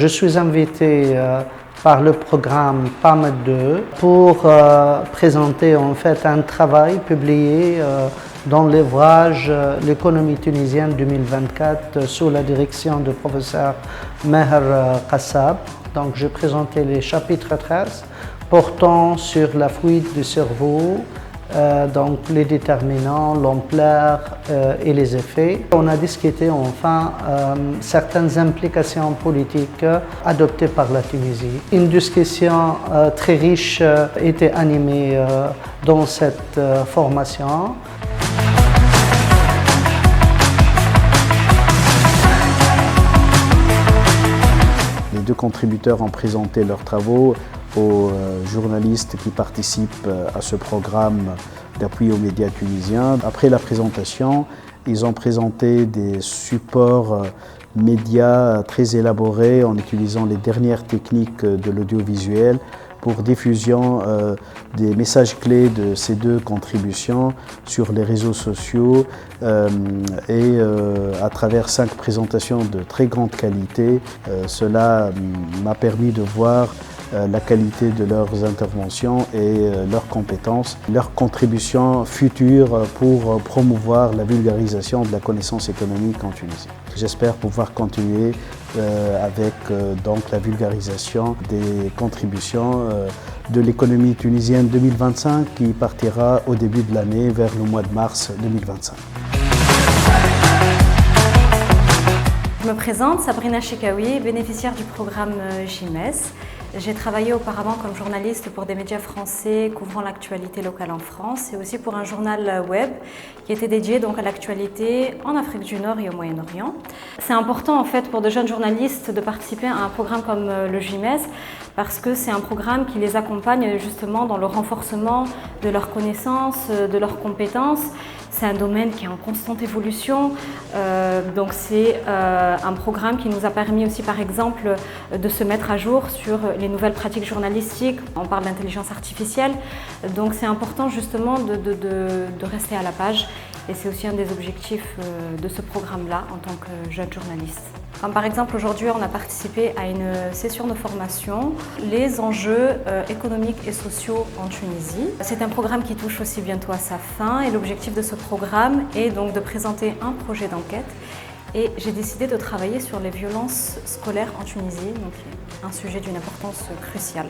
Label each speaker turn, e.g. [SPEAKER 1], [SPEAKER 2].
[SPEAKER 1] Je suis invité par le programme PAM2 pour présenter en fait un travail publié dans l'ouvrage L'économie tunisienne 2024 sous la direction du professeur Meher Kassab. Donc j'ai présenté les chapitres 13 portant sur la fuite du cerveau, donc les déterminants, l'ampleur et les effets. On a discuté enfin certaines implications politiques adoptées par la Tunisie. Une discussion très riche était animée dans cette formation.
[SPEAKER 2] Les deux contributeurs ont présenté leurs travaux aux journalistes qui participent à ce programme d'appui aux médias tunisiens. Après la présentation, ils ont présenté des supports médias très élaborés en utilisant les dernières techniques de l'audiovisuel pour diffusion des messages clés de ces deux contributions sur les réseaux sociaux et à travers 5 présentations de très grande qualité. Cela m'a permis de voir la qualité de leurs interventions et leurs compétences, leurs contributions futures pour promouvoir la vulgarisation de la connaissance économique en Tunisie. J'espère pouvoir continuer avec donc la vulgarisation des contributions de l'économie tunisienne 2025 qui partira au début de l'année vers le mois de mars 2025.
[SPEAKER 3] Je me présente, Sabrina Chekaoui, bénéficiaire du programme JIMES. J'ai travaillé auparavant comme journaliste pour des médias français couvrant l'actualité locale en France et aussi pour un journal web qui était dédié donc à l'actualité en Afrique du Nord et au Moyen-Orient. C'est important en fait pour de jeunes journalistes de participer à un programme comme le JIMES parce que c'est un programme qui les accompagne justement dans le renforcement de leurs connaissances, de leurs compétences. C'est un domaine qui est en constante évolution, donc c'est un programme qui nous a permis aussi par exemple de se mettre à jour sur les nouvelles pratiques journalistiques. On parle d'intelligence artificielle, donc c'est important justement de rester à la page et c'est aussi un des objectifs de ce programme-là en tant que jeune journaliste. Comme par exemple aujourd'hui on a participé à une session de formation, les enjeux économiques et sociaux en Tunisie. C'est un programme qui touche aussi bientôt à sa fin et l'objectif de ce programme est donc de présenter un projet d'enquête et j'ai décidé de travailler sur les violences scolaires en Tunisie, donc un sujet d'une importance cruciale.